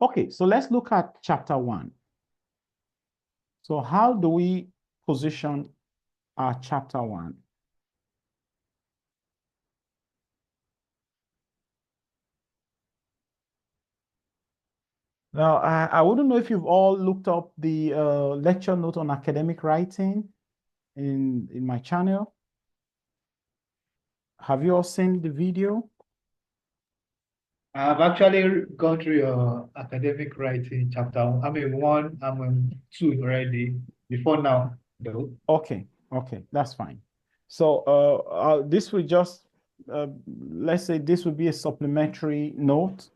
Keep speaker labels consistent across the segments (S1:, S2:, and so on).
S1: Okay, so let's look at chapter 1. So how do we position our chapter 1? Now, I wouldn't know if you've all looked up the lecture note on academic writing in my channel. Have you all seen the video?
S2: I've actually gone through your academic writing chapter. I'm in 1, I'm in 2 already before now, though.
S1: Okay, that's fine. So this will just, let's say this will be a supplementary note,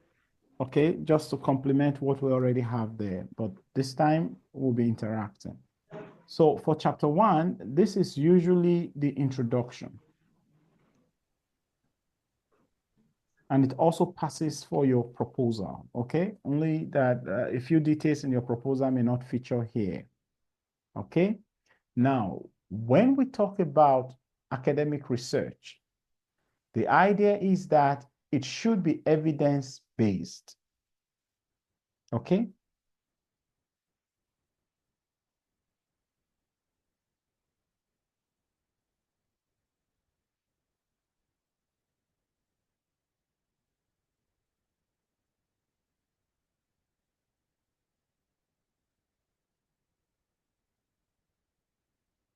S1: okay, just to complement what we already have there. But this time we'll be interacting. So for chapter 1, this is usually the introduction. And it also passes for your proposal, okay? Only that a few details in your proposal may not feature here, okay? Now, when we talk about academic research, the idea is that it should be evidence-based, okay?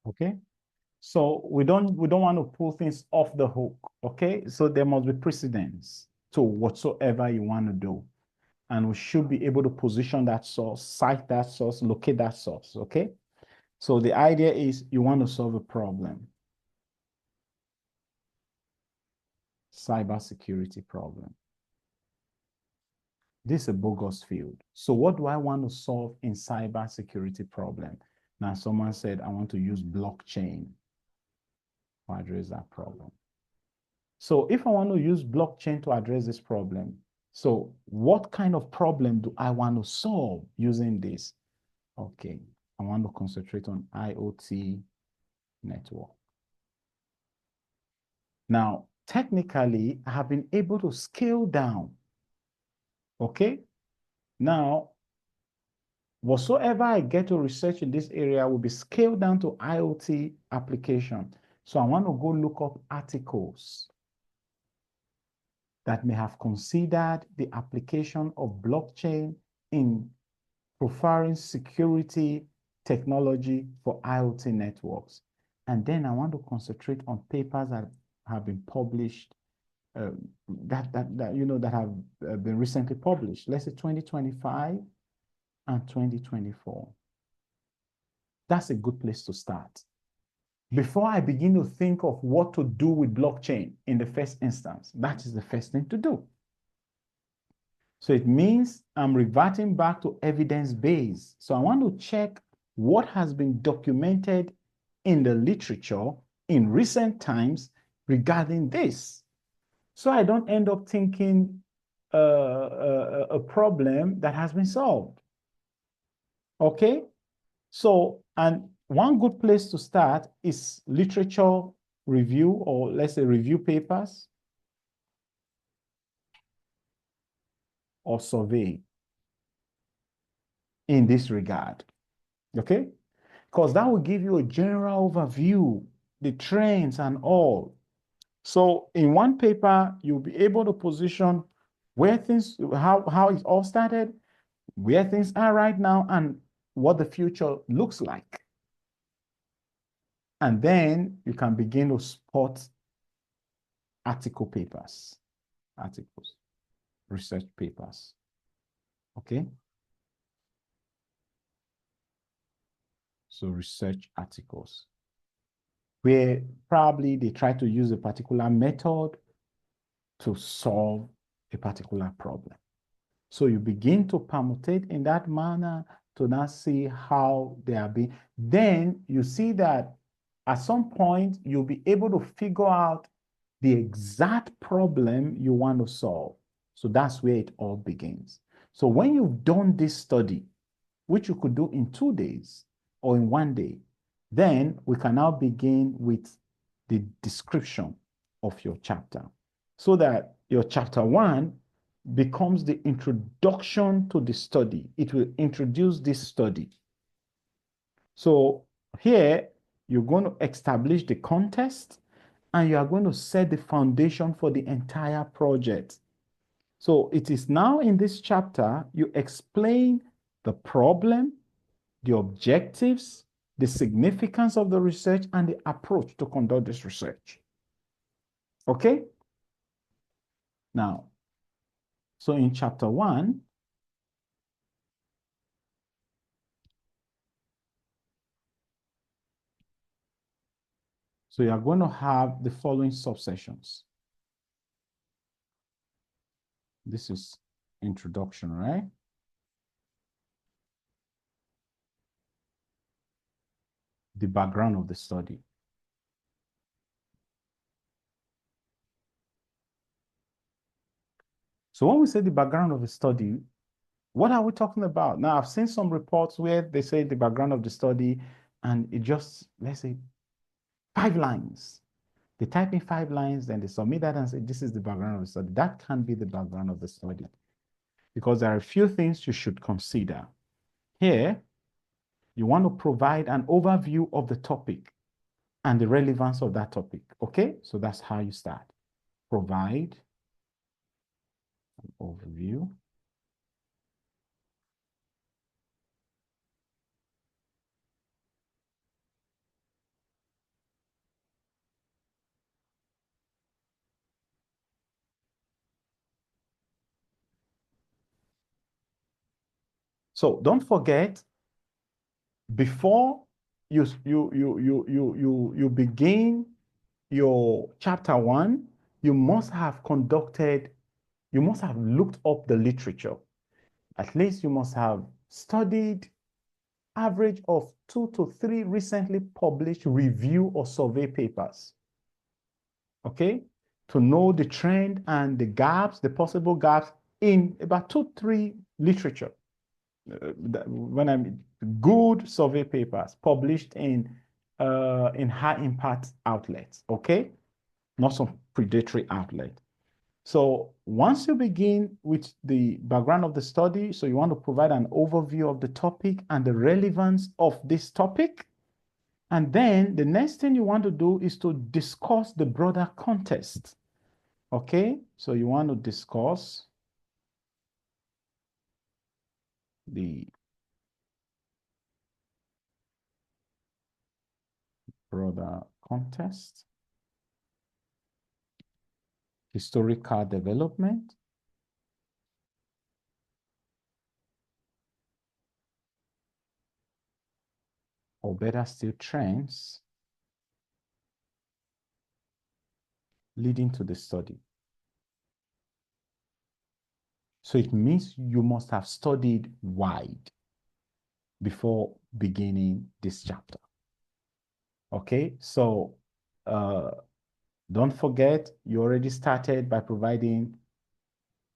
S1: Okay? So we don't want to pull things off the hook, okay? So there must be precedence to whatsoever you want to do. And we should be able to position that source, cite that source, locate that source, okay? So the idea is you want to solve a problem. Cybersecurity problem. This is a bogus field. So what do I want to solve in cybersecurity problem? Now someone said, I want to use blockchain to address that problem. So if I want to use blockchain to address this problem, so what kind of problem do I want to solve using this? Okay, I want to concentrate on IoT network. Now, technically, I have been able to scale down. Okay? Now, whatsoever I get to research in this area will be scaled down to IoT application. So I want to go look up articles that may have considered the application of blockchain in profiling security technology for IoT networks. And then I want to concentrate on papers that have been published, that have been recently published. Let's say 2025 and 2024. That's a good place to start. Before I begin to think of what to do with blockchain in the first instance, that is the first thing to do. So it means I'm reverting back to evidence base. So I want to check what has been documented in the literature in recent times regarding this. So I don't end up thinking a problem that has been solved. Okay? So, and one good place to start is literature review, or let's say review papers or survey in this regard. Okay? Because that will give you a general overview, the trends and all. So in one paper, you'll be able to position where things, how it all started, where things are right now, and what the future looks like. And then you can begin to spot articles, research papers. Okay? So research articles, where probably they try to use a particular method to solve a particular problem. So you begin to permutate in that manner to now see how they are being. Then you see that at some point, you'll be able to figure out the exact problem you want to solve. So that's where it all begins. So when you've done this study, which you could do in 2 days or in 1 day, then we can now begin with the description of your chapter, so that your chapter 1 becomes the introduction to the study. It will introduce this study. So here, you're going to establish the context and you are going to set the foundation for the entire project. So it is now in this chapter, you explain the problem, the objectives, the significance of the research, and the approach to conduct this research. Okay? Now, so in chapter 1, so you are going to have the following subsessions. This is introduction, right? The background of the study. So when we say the background of the study, what are we talking about? Now, I've seen some reports where they say the background of the study, and it just, let's say, 5 lines. They type in 5 lines, then they submit that and say, this is the background of the study. That can't be the background of the study because there are a few things you should consider. Here, you want to provide an overview of the topic and the relevance of that topic. Okay, so that's how you start. Provide an overview. So don't forget, before you begin your chapter 1, you must have looked up the literature. At least you must have studied average of 2 to 3 recently published review or survey papers. Okay? To know the trend and the gaps, the possible gaps in about 2, 3 literature. When I mean good survey papers published in high impact outlets, okay? Not some predatory outlet. So once you begin with the background of the study, so you want to provide an overview of the topic and the relevance of this topic. And then the next thing you want to do is to discuss the broader context. Okay, so you want to discuss the broader context, historical development, or better still, trends leading to the study. So it means you must have studied wide before beginning this chapter. Okay, so don't forget, you already started by providing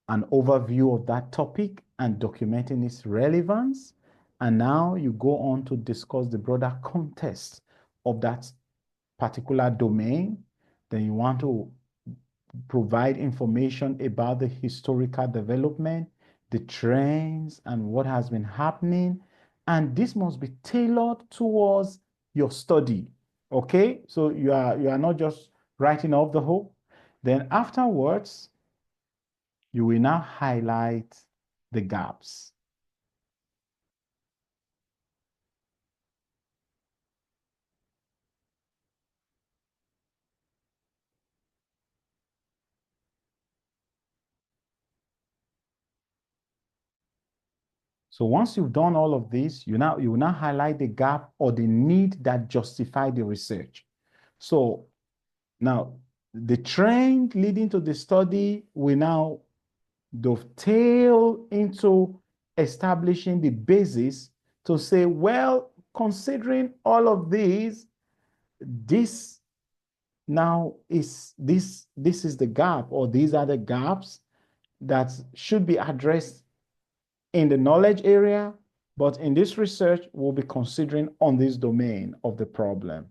S1: an overview of that topic and documenting its relevance. And now you go on to discuss the broader context of that particular domain. Then you want to provide information about the historical development, the trends, and what has been happening. And this must be tailored towards your study. Okay, so you are not just writing off the whole. Then afterwards, you will now highlight the gaps. So once you've done all of this, you will now highlight the gap or the need that justify the research. So now the trend leading to the study will now dovetail into establishing the basis to say, well, considering all of these, this now is this is the gap, or these are the gaps that should be addressed in the knowledge area, but in this research, we'll be considering on this domain of the problem.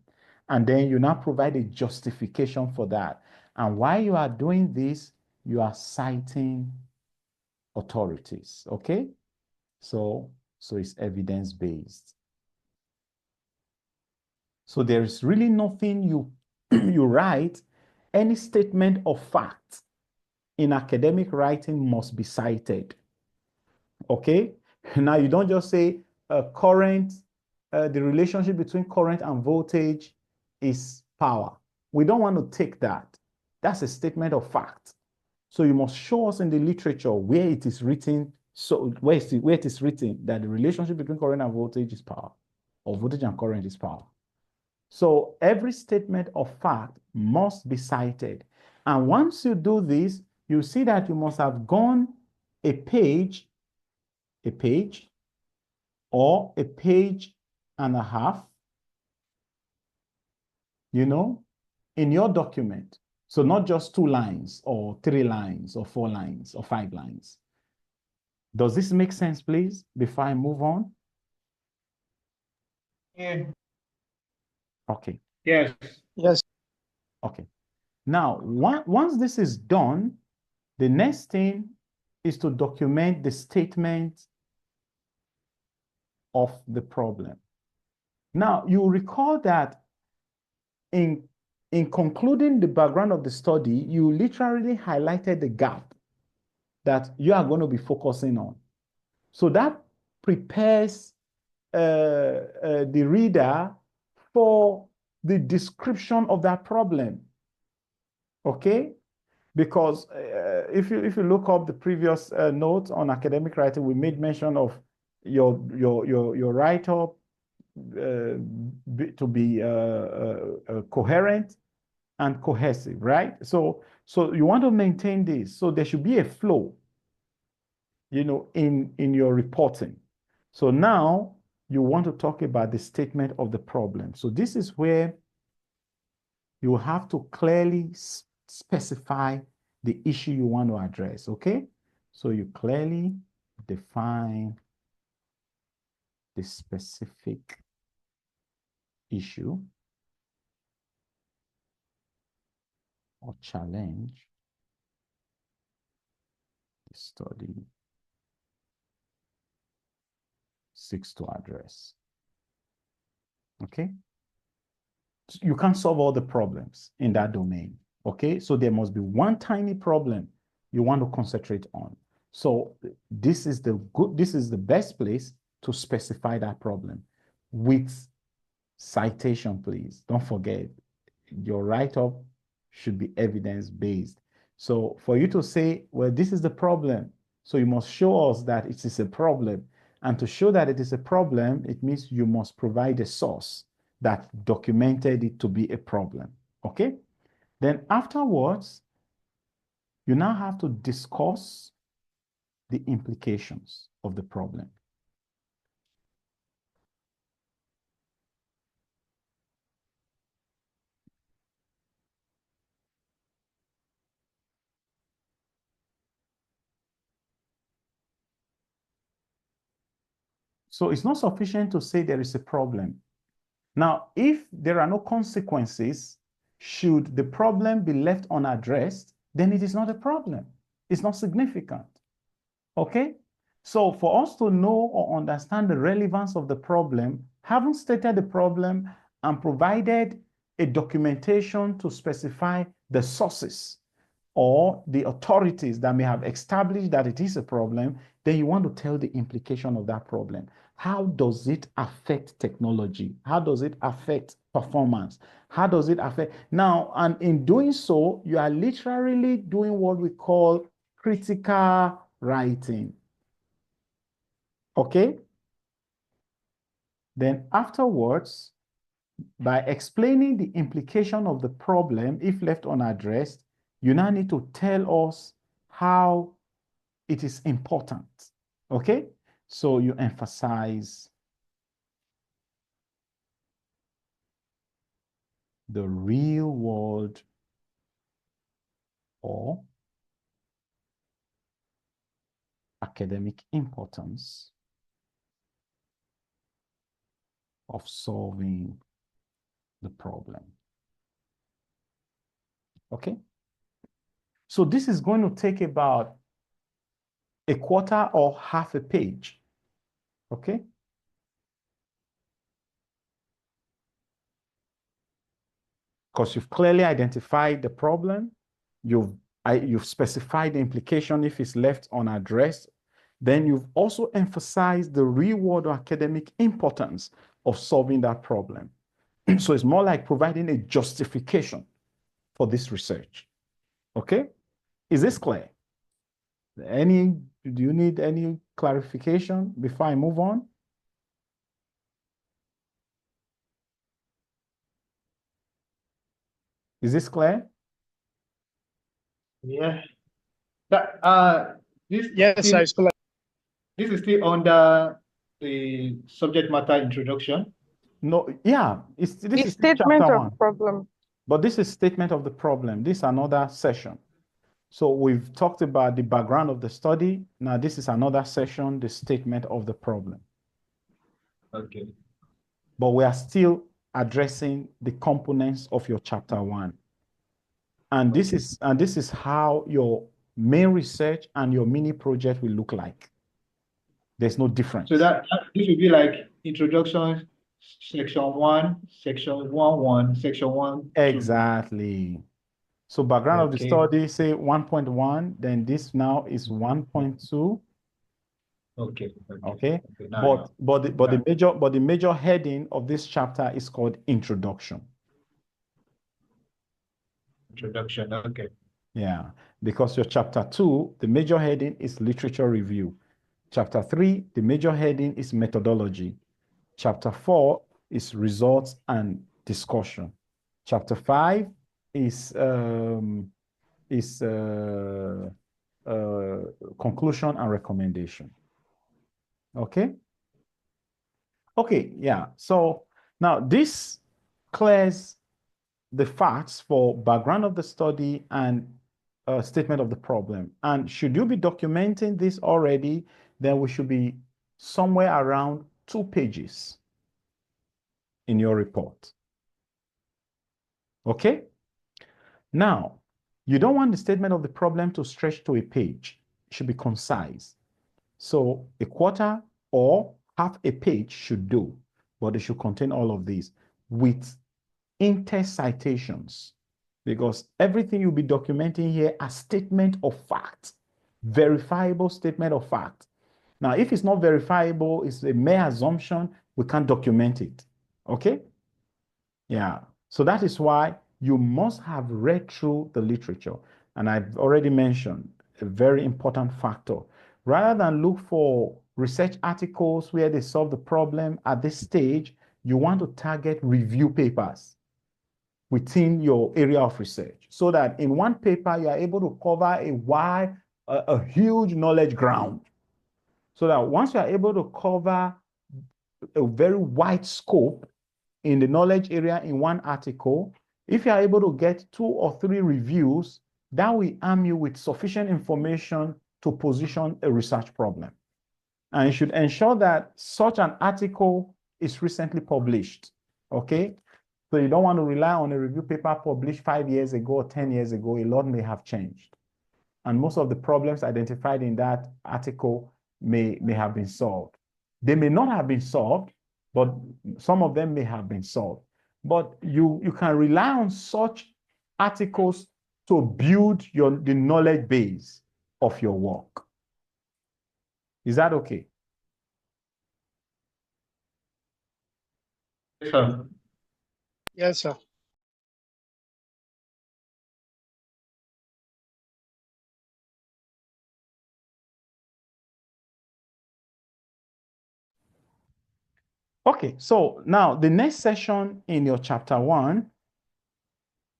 S1: And then you now provide a justification for that. And while you are doing this, you are citing authorities. Okay? So it's evidence-based. So there is really nothing you you write, any statement of fact in academic writing must be cited. Okay? Now you don't just say current, the relationship between current and voltage is power. We don't want to take that. That's a statement of fact. So you must show us in the literature where it is written, so where it is written that the relationship between current and voltage is power, or voltage and current is power. So every statement of fact must be cited. And once you do this, you see that you must have gone a page or a page and a half, in your document. So not just 2 lines or 3 lines or 4 lines or 5 lines. Does this make sense, please, before I move on?
S2: Yeah.
S1: Okay.
S2: Yes.
S3: Yes.
S1: Okay. Now, once this is done, the next thing is to document the statement of the problem. Now, you recall that in concluding the background of the study, you literally highlighted the gap that you are going to be focusing on. So that prepares the reader for the description of that problem. Okay? Because if you look up the previous notes on academic writing, we made mention of your write-up to be coherent and cohesive, right? So you want to maintain this. So there should be a flow, in your reporting. So now you want to talk about the statement of the problem. So this is where you have to clearly specify the issue you want to address, okay? So you clearly define the specific issue or challenge the study seeks to address. Okay? You can't solve all the problems in that domain. Okay? So there must be one tiny problem you want to concentrate on. So this is the best place to specify that problem with citation, please. Don't forget, your write-up should be evidence-based. So for you to say, well, this is the problem, so you must show us that it is a problem. And to show that it is a problem, it means you must provide a source that documented it to be a problem. Okay? Then afterwards, you now have to discuss the implications of the problem. So it's not sufficient to say there is a problem. Now, if there are no consequences, should the problem be left unaddressed, then it is not a problem. It's not significant. Okay? So for us to know or understand the relevance of the problem, having stated the problem and provided a documentation to specify the sources or the authorities that may have established that it is a problem, then you want to tell the implication of that problem. How does it affect technology? How does it affect performance? How does it affect? Now, and in doing so, you are literally doing what we call critical writing. Okay? Then afterwards, by explaining the implication of the problem, if left unaddressed, you now need to tell us how it is important. Okay? So you emphasize the real world or academic importance of solving the problem. Okay? So this is going to take about a quarter or half a page. Okay? Because you've clearly identified the problem, you've specified the implication if it's left unaddressed, then you've also emphasized the real world or academic importance of solving that problem. So it's more like providing a justification for this research. Okay? Is this clear? Do you need any clarification before I move on? Is this clear?
S2: Yeah. That this
S3: Yes,
S2: still,
S3: I still.
S2: this is still under the subject matter introduction.
S1: No, yeah, this
S4: The
S1: is
S4: statement
S1: chapter
S4: of
S1: 1.
S4: problem.
S1: But this is statement of the problem. This is another session. So we've talked about the background of the study. Now this is another session, the statement of the problem.
S2: Okay.
S1: But we are still addressing the components of your chapter 1. And this is how your main research and your mini project will look like. There's no difference.
S2: So this would be like introduction, section 1, section 1.1, section 1.2.
S1: Exactly. So background of the
S2: Okay.
S1: study, say 1.1, then this now is 1.2.
S2: Okay.
S1: Okay.
S2: Now,
S1: But the major heading of this chapter is called introduction.
S2: introduction. Okay.
S1: Yeah. Because your chapter 2, the major heading is literature review. Chapter 3, the major heading is methodology. Chapter 4 is results and discussion. Chapter 5 is conclusion and recommendation. Okay? Okay, yeah. So now this clears the facts for background of the study and statement of the problem. And should you be documenting this already, then we should be somewhere around 2 pages in your report. Okay? Now, you don't want the statement of the problem to stretch to a page. It should be concise. So a quarter or half a page should do, but it should contain all of these with inter-citations, because everything you'll be documenting here are statement of fact, verifiable statement of fact. Now, if it's not verifiable, it's a mere assumption, we can't document it. Okay? Yeah. So that is why you must have read through the literature. And I've already mentioned a very important factor. Rather than look for research articles where they solve the problem at this stage, you want to target review papers within your area of research, so that in one paper you are able to cover a huge knowledge ground. So that once you are able to cover a very wide scope in the knowledge area in one article, if you are able to get 2 or 3 reviews, that will arm you with sufficient information to position a research problem. And you should ensure that such an article is recently published. Okay? So you don't want to rely on a review paper published 5 years ago or 10 years ago. A lot may have changed. And most of the problems identified in that article may have been solved. They may not have been solved, but some of them may have been solved. But you can rely on such articles to build the knowledge base of your work. Is that okay?
S2: Yes, sir.
S3: Yes, sir.
S1: Okay, so now the next session in your chapter 1,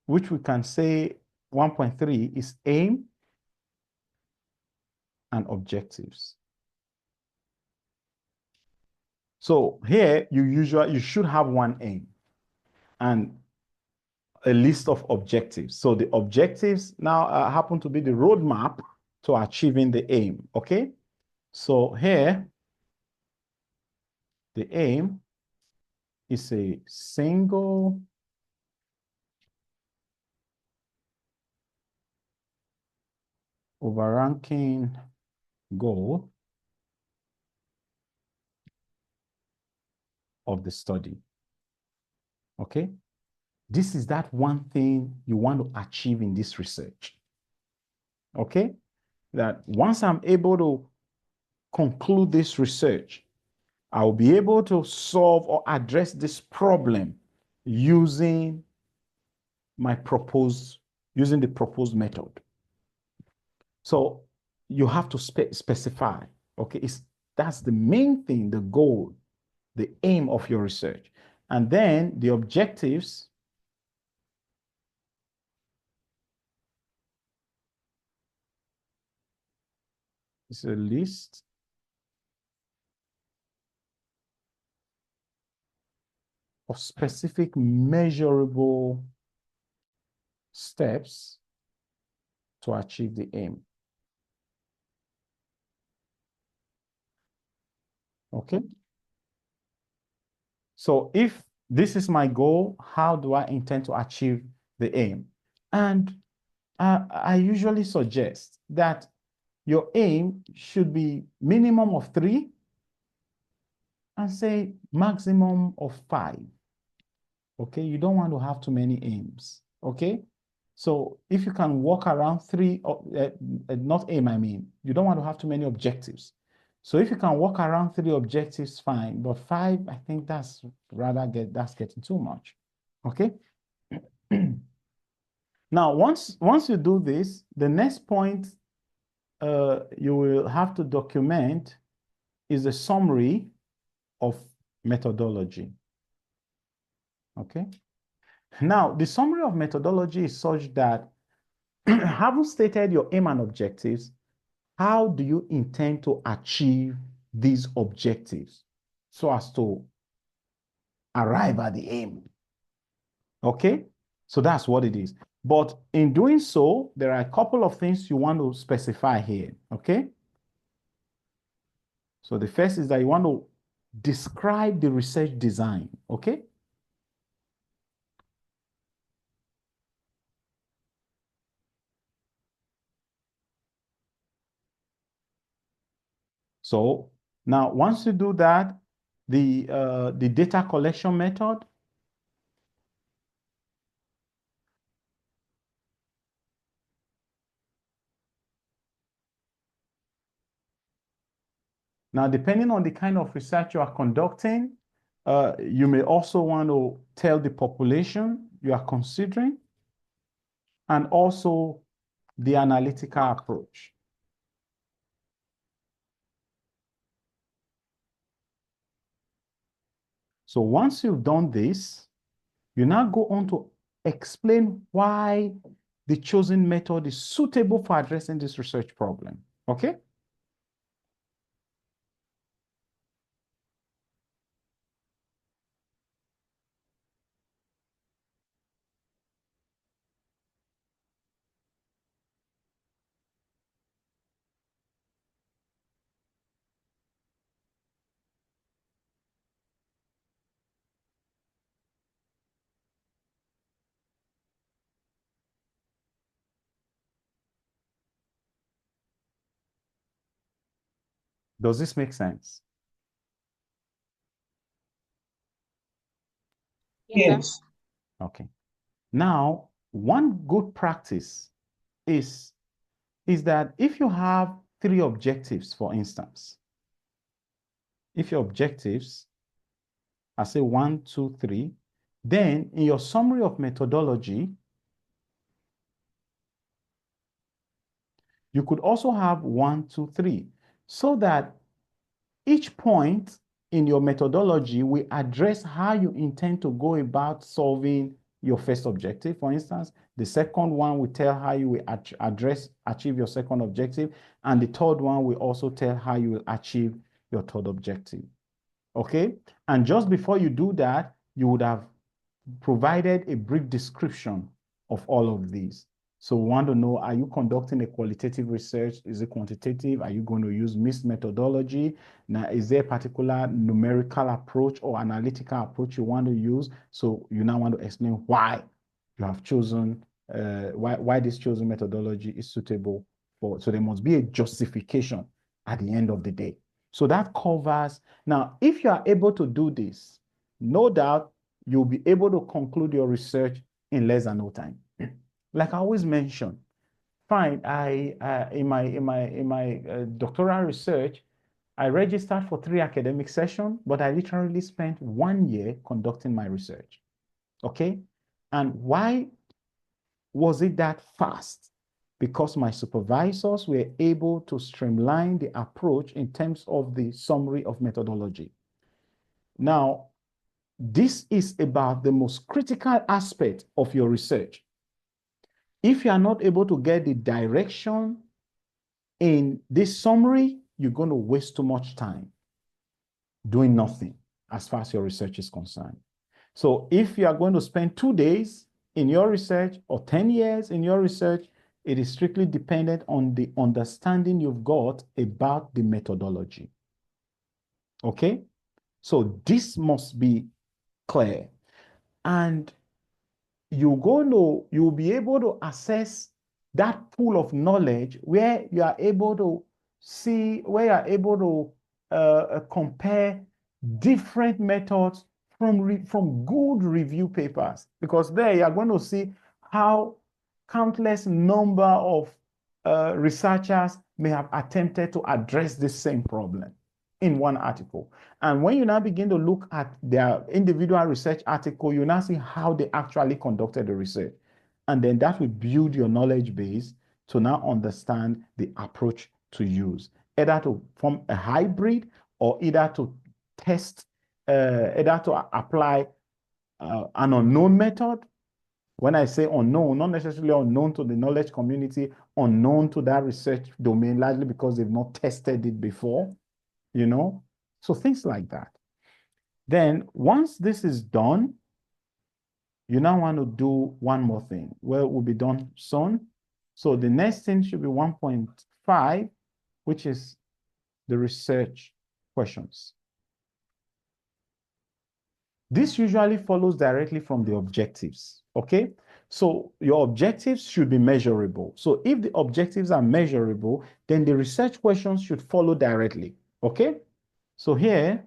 S1: which we can say 1.3, is aim and objectives. So here you should have one aim and a list of objectives. So the objectives now happen to be the roadmap to achieving the aim. Okay, so here the aim is a single overarching goal of the study. Okay? This is that one thing you want to achieve in this research. Okay? That once I'm able to conclude this research, I'll be able to solve or address this problem using the proposed method. So you have to specify, okay? That's the main thing, the goal, the aim of your research. And then the objectives is a list of specific measurable steps to achieve the aim. Okay? So if this is my goal, how do I intend to achieve the aim? And I usually suggest that your aim should be minimum of 3 and say maximum of 5. Okay, you don't want to have too many aims. Okay, so if you can walk around 3, not aim, I mean, you don't want to have too many objectives. So if you can walk around 3 objectives, fine. But 5, I think that's getting too much. Okay. Now, once you do this, the next point you will have to document is a summary of methodology. Okay. Now, the summary of methodology is such that having stated your aim and objectives, how do you intend to achieve these objectives so as to arrive at the aim? Okay, so that's what it is. But in doing so, there are a couple of things you want to specify here. Okay, so the first is that you want to describe the research design. Okay. So now, once you do that, the data collection method. Now, depending on the kind of research you are conducting, you may also want to tell the population you are considering and also the analytical approach. So once you've done this, you now go on to explain why the chosen method is suitable for addressing this research problem. Okay? Does this make sense?
S3: Yes.
S1: Okay. Now, one good practice is that if you have 3 objectives, for instance, if your objectives are say 1, 2, 3, then in your summary of methodology, you could also have 1, 2, 3, so that each point in your methodology will address how you intend to go about solving your first objective. For instance, the second one will tell how you will achieve your second objective, and the third one will also tell how you will achieve your third objective. Okay? And just before you do that, you would have provided a brief description of all of these. So we want to know, are you conducting a qualitative research? Is it quantitative? Are you going to use mixed methodology? Now, is there a particular numerical approach or analytical approach you want to use? So you now want to explain why you have chosen, why this chosen methodology is suitable for, so there must be a justification at the end of the day. So that covers. Now, if you are able to do this, no doubt you'll be able to conclude your research in less than no time. Like I always mention, fine. In my doctoral research, I registered for 3 academic sessions, but I literally spent 1 year conducting my research. Okay, and why was it that fast? Because my supervisors were able to streamline the approach in terms of the summary of methodology. Now, this is about the most critical aspect of your research. If you are not able to get the direction in this summary, you're going to waste too much time doing nothing as far as your research is concerned. So if you are going to spend 2 days in your research or 10 years in your research, it is strictly dependent on the understanding you've got about the methodology. Okay? So this must be clear. And you'll be able to assess that pool of knowledge where you are able to see, where you are able to compare different methods from good review papers, because there you are going to see how countless number of researchers may have attempted to address this same problem in one article. And when you now begin to look at their individual research article, you now see how they actually conducted the research. And then that will build your knowledge base to now understand the approach to use, either to form a hybrid or either to test, either to apply an unknown method. When I say unknown, not necessarily unknown to the knowledge community, unknown to that research domain, largely because they've not tested it before, you know? So things like that. Then once this is done, you now want to do one more thing. Well, it will be done soon. So the next thing should be 1.5, which is the research questions. This usually follows directly from the objectives, okay? So your objectives should be measurable. So if the objectives are measurable, then the research questions should follow directly, okay? So here,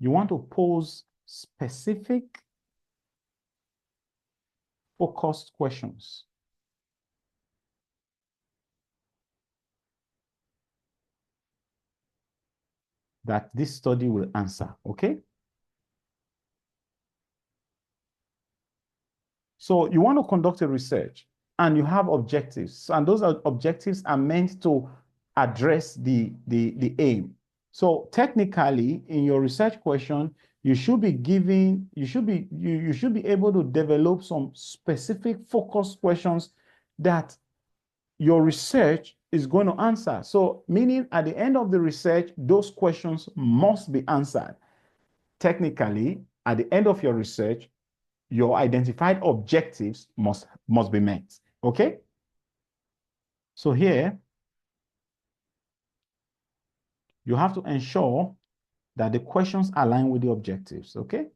S1: you want to pose specific focused questions. That this study will answer, okay? So you want to conduct a research and you have objectives, and those objectives are meant to address the aim. So technically, in your research question, you should be able to develop some specific focused questions that your research is going to answer. So meaning at the end of the research, those questions must be answered. Technically, at the end of your research, your identified objectives must be met. Okay? So here, you have to ensure that the questions align with the objectives. Okay?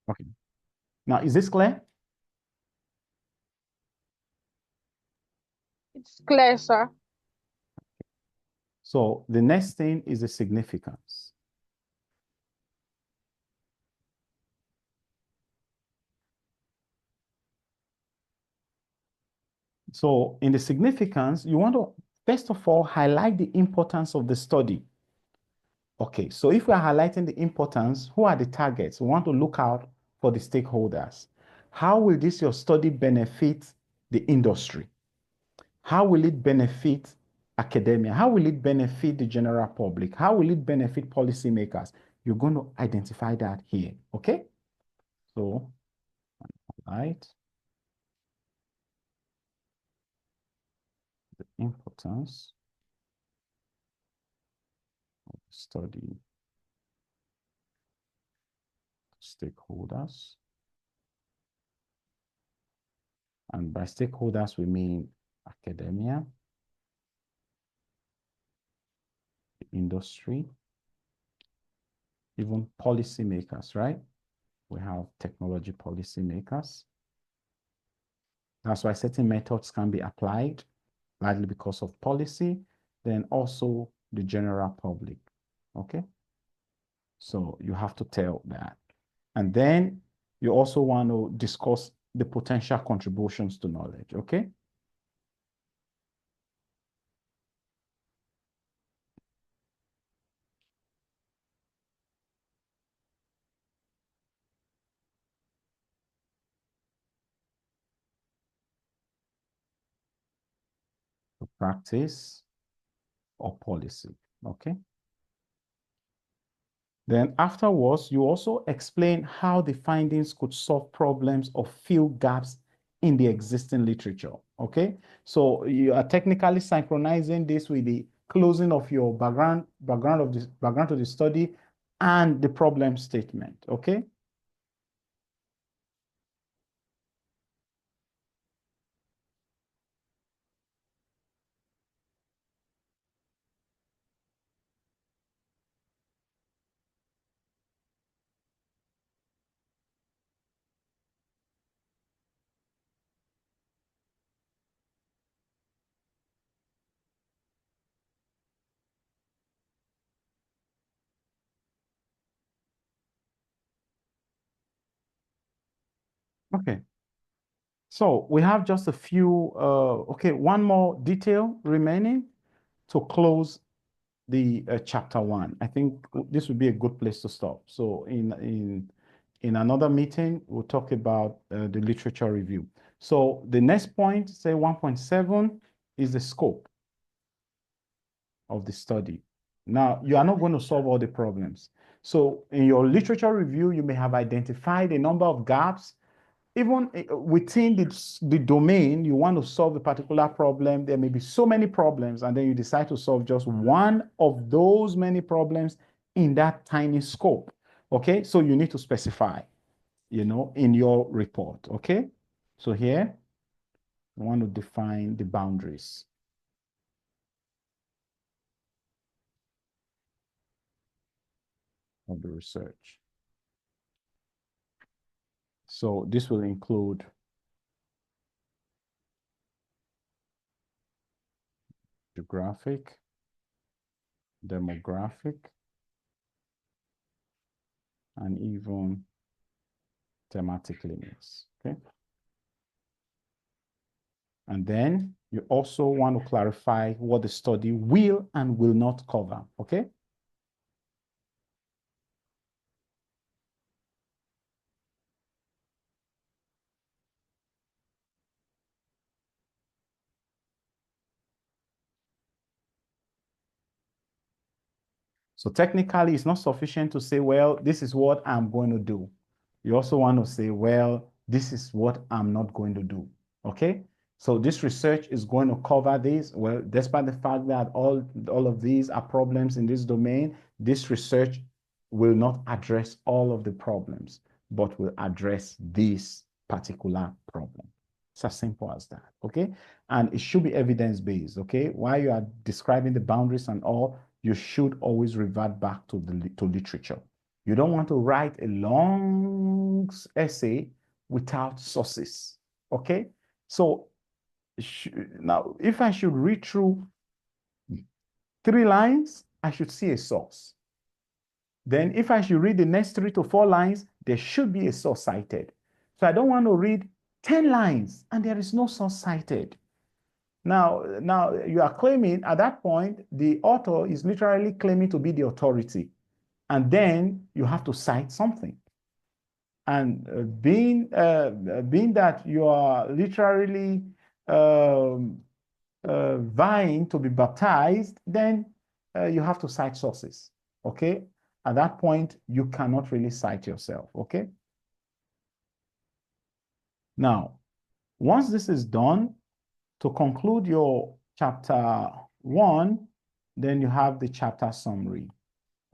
S1: Okay. Now, is this clear?
S3: It's clear, sir.
S1: So the next thing is the significance. So in the significance, you want to, first of all, highlight the importance of the study. Okay, so if we are highlighting the importance, who are the targets? We want to look out for the stakeholders. How will this, your study, benefit the industry? How will it benefit academia? How will it benefit the general public? How will it benefit policymakers? You're going to identify that here, okay? So, right, the importance of the study, stakeholders. And by stakeholders, we mean academia, the industry, even policymakers, right? We have technology policymakers. That's why certain methods can be applied, largely because of policy, then also the general public, okay? So you have to tell that. And then you also want to discuss the potential contributions to knowledge, okay? Practice or policy, okay? Then afterwards, you also explain how the findings could solve problems or fill gaps in the existing literature, okay? So you are technically synchronizing this with the closing of your background to the study and the problem statement, okay? Okay. So we have just a few, okay, one more detail remaining to close the chapter 1. I think this would be a good place to stop. So in another meeting, we'll talk about the literature review. So the next point, say 1.7, is the scope of the study. Now, you are not going to solve all the problems. So in your literature review, you may have identified a number of gaps. Even within the domain, you want to solve a particular problem. There may be so many problems, and then you decide to solve just one of those many problems in that tiny scope. Okay, so you need to specify, in your report. Okay, so here, we want to define the boundaries of the research. So this will include geographic, demographic, and even thematic limits, okay? And then you also want to clarify what the study will and will not cover, okay? So technically, it's not sufficient to say, well, this is what I'm going to do. You also want to say, well, this is what I'm not going to do, okay? So this research is going to cover this. Well, despite the fact that all of these are problems in this domain, this research will not address all of the problems, but will address this particular problem. It's as simple as that, okay? And it should be evidence-based, okay? While you are describing the boundaries and all, you should always revert back to literature. You don't want to write a long essay without sources, okay? So now, if I should read through 3 lines, I should see a source. Then if I should read the next 3 to 4 lines, there should be a source cited. So I don't want to read 10 lines and there is no source cited. Now you are claiming at that point, the author is literally claiming to be the authority. And then you have to cite something. And being that you are literally vying to be baptized, then you have to cite sources, okay? At that point, you cannot really cite yourself, okay? Now, once this is done, to conclude your chapter 1, then you have the chapter summary,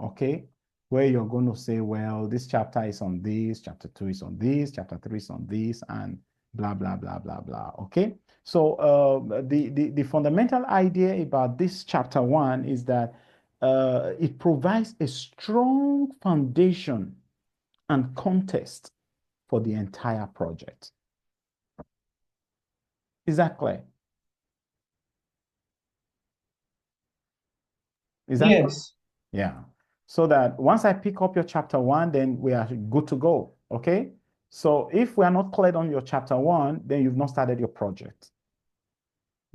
S1: okay? Where you're going to say, well, this chapter is on this, chapter 2 is on this, chapter 3 is on this, and blah, blah, blah, blah, blah, okay? So the fundamental idea about this chapter 1 is that it provides a strong foundation and context for the entire project. Is that clear? Is that clear?
S2: Yes.
S1: Yeah. So that once I pick up your chapter 1, then we are good to go. Okay. So if we are not cleared on your chapter 1, then you've not started your project,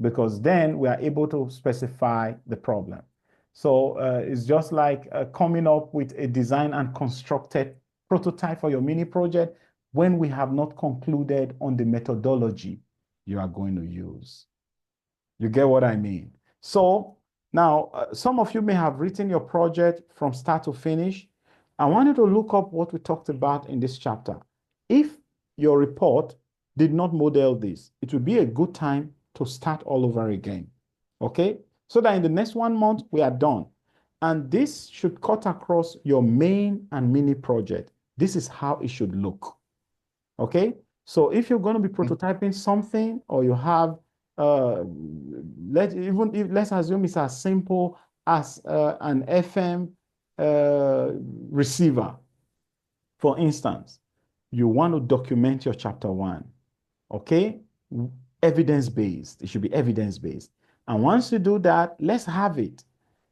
S1: because then we are able to specify the problem. So it's just like coming up with a design and constructed prototype for your mini project when we have not concluded on the methodology you are going to use. You get what I mean? So now, some of you may have written your project from start to finish. I want you to look up what we talked about in this chapter. If your report did not model this, it would be a good time to start all over again. Okay? So that in the next 1 month, we are done. And this should cut across your main and mini project. This is how it should look. Okay? So if you're going to be prototyping something, or you have let's assume it's as simple as an FM receiver, for instance, you want to document your chapter 1. Okay, evidence-based. It should be evidence-based. And once you do that, let's have it.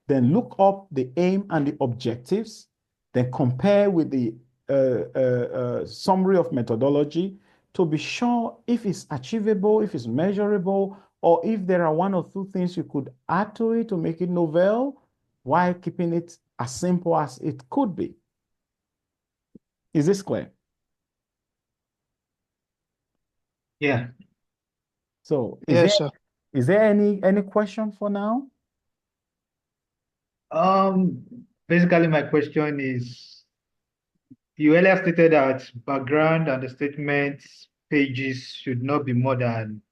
S1: Then look up the aim and the objectives, then compare with the summary of methodology to be sure if it's achievable, if it's measurable, or if there are 1 or 2 things you could add to it to make it novel while keeping it as simple as it could be. Is this clear?
S2: Yeah.
S1: So
S3: Yes, sir.
S1: is there any question for now?
S2: Basically, my question is, you earlier stated that background and the statements pages should not be more than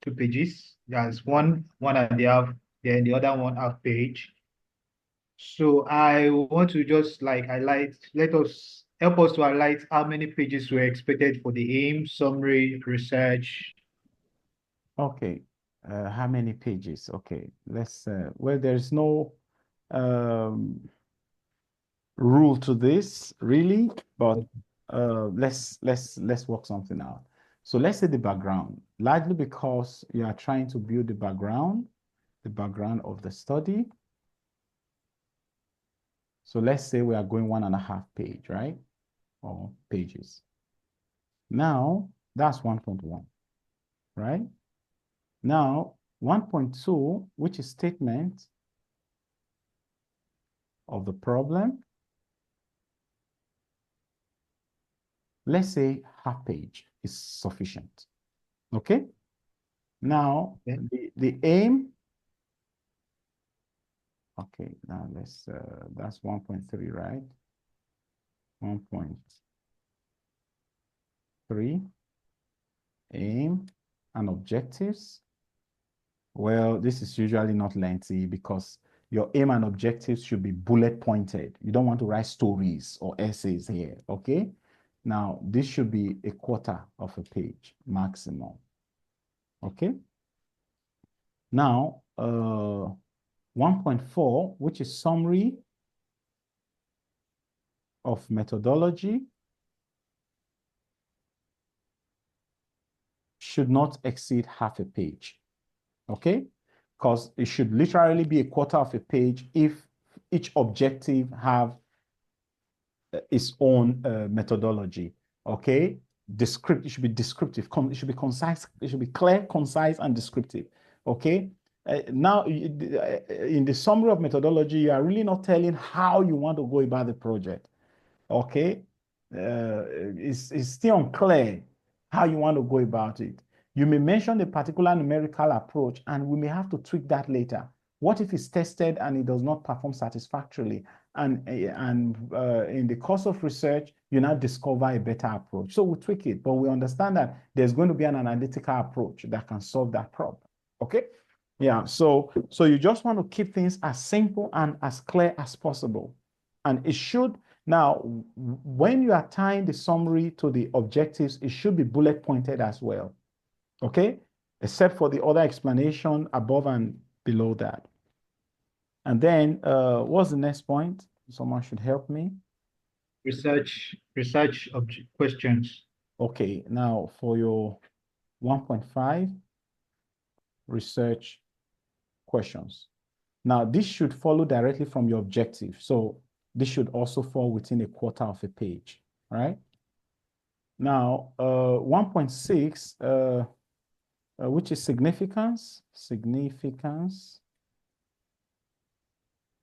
S2: 2 pages. There's one and a half, then the other 1/2 page. So I want to just like highlight, help us to highlight how many pages were expected for the aim, summary, research.
S1: Okay. How many pages? Okay. Let's, well, there's no rule to this really, but let's work something out. So let's say the background, largely because you are trying to build the background of the study. So let's say we are going 1.5 page, right? Or pages. Now that's 1.1, right? Now 1.2, which is statement of the problem. Let's say half page is sufficient. Okay. Now the aim. Okay. Now let's that's 1.3, right? 1.3 aim and objectives. Well, this is usually not lengthy because your aim and objectives should be bullet pointed. You don't want to write stories or essays here. Okay. Now, this should be 1/4 of a page maximum. Okay. Now, 1.4, which is summary of methodology, should not exceed half a page. Okay. Because it should literally be 1/4 of a page if each objective have its own methodology. Okay. It should be descriptive. It should be concise. It should be clear, concise, and descriptive. Okay. Now, in the summary of methodology, you are really not telling how you want to go about the project. Okay. It's still unclear how you want to go about it. You may mention a particular numerical approach, and we may have to tweak that later. What if it's tested and it does not perform satisfactorily? And in the course of research, you now discover a better approach. So we tweak it, but we understand that there's going to be an analytical approach that can solve that problem. Okay? Yeah, so you just want to keep things as simple and as clear as possible. And it should, now, when you are tying the summary to the objectives, it should be bullet pointed as well. Okay? Except for the other explanation above and below that. And then what's the next point? Someone should help me.
S2: Research questions.
S1: Okay, now for your 1.5 research questions. Now this should follow directly from your objective. So this should also fall within a quarter of a page, right? Now 1.6, which is significance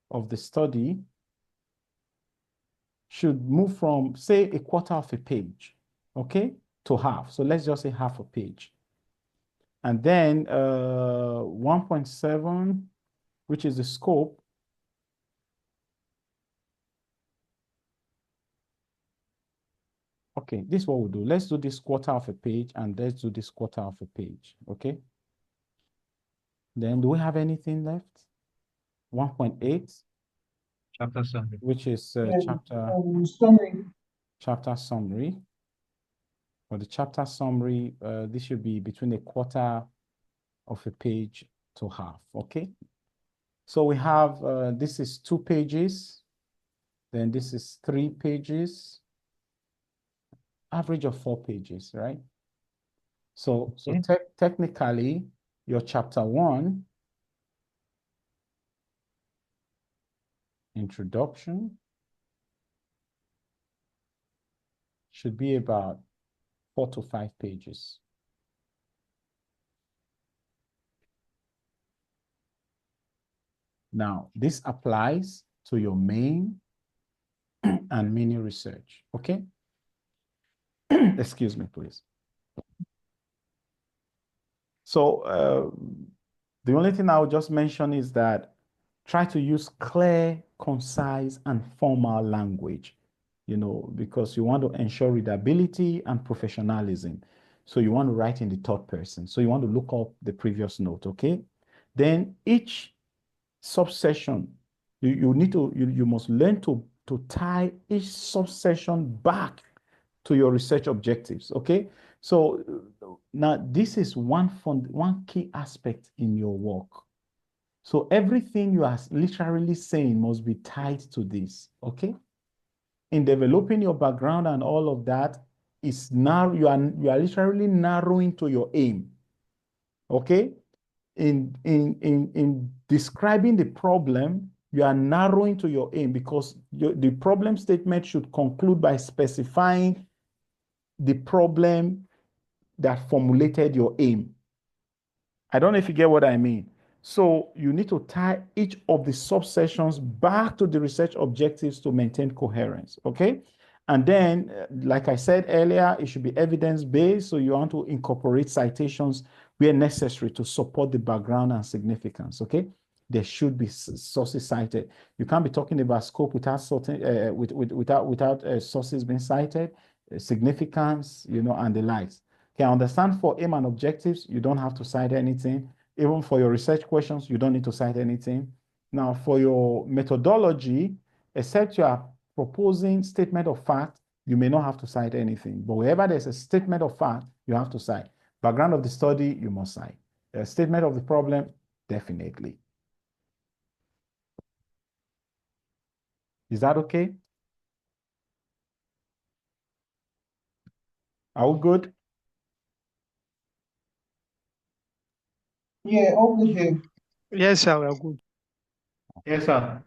S1: of the study, should move from, say, a quarter of a page, okay, to half. So let's just say half a page. And then 1.7, which is the scope, okay, this is what we'll do. Let's do this quarter of a page, and let's do this quarter of a page, okay? Then do we have anything left? 1.8,
S2: Chapter summary.
S1: which is chapter summary. For the chapter summary, this should be between a quarter of a page to half, okay? So we have, this is 2 pages, then this is 3 pages, average of 4 pages, right? So technically, your chapter 1, introduction, should be about 4 to 5 pages. Now, this applies to your main and mini research, okay? Excuse me, please. So the only thing I would just mention is that try to use clear, concise, and formal language, you know, because you want to ensure readability and professionalism. So you want to write in the third person. So you want to look up the previous note, okay? Then each subsection, you must learn to tie each subsection back to your research objectives, okay? So now this is one key aspect in your work. So everything you are literally saying must be tied to this, okay? In developing your background and all of that, is now you are literally narrowing to your aim, okay? In describing the problem, you are narrowing to your aim, because the problem statement should conclude by specifying the problem that formulated your aim. I don't know if you get what I mean. So you need to tie each of the subsessions back to the research objectives to maintain coherence, okay? And then, like I said earlier, it should be evidence-based, so you want to incorporate citations where necessary to support the background and significance, okay? There should be sources cited. You can't be talking about scope without sources being cited, significance, you know, and the likes. Okay, I understand for aim and objectives, you don't have to cite anything. Even for your research questions, you don't need to cite anything. Now, for your methodology, except you are proposing statement of fact, you may not have to cite anything. But wherever there's a statement of fact, you have to cite. Background of the study, you must cite. A statement of the problem, definitely. Is that okay? Are we good?
S3: Yeah, all good here. Yes, sir, we are good.
S2: Yes, sir.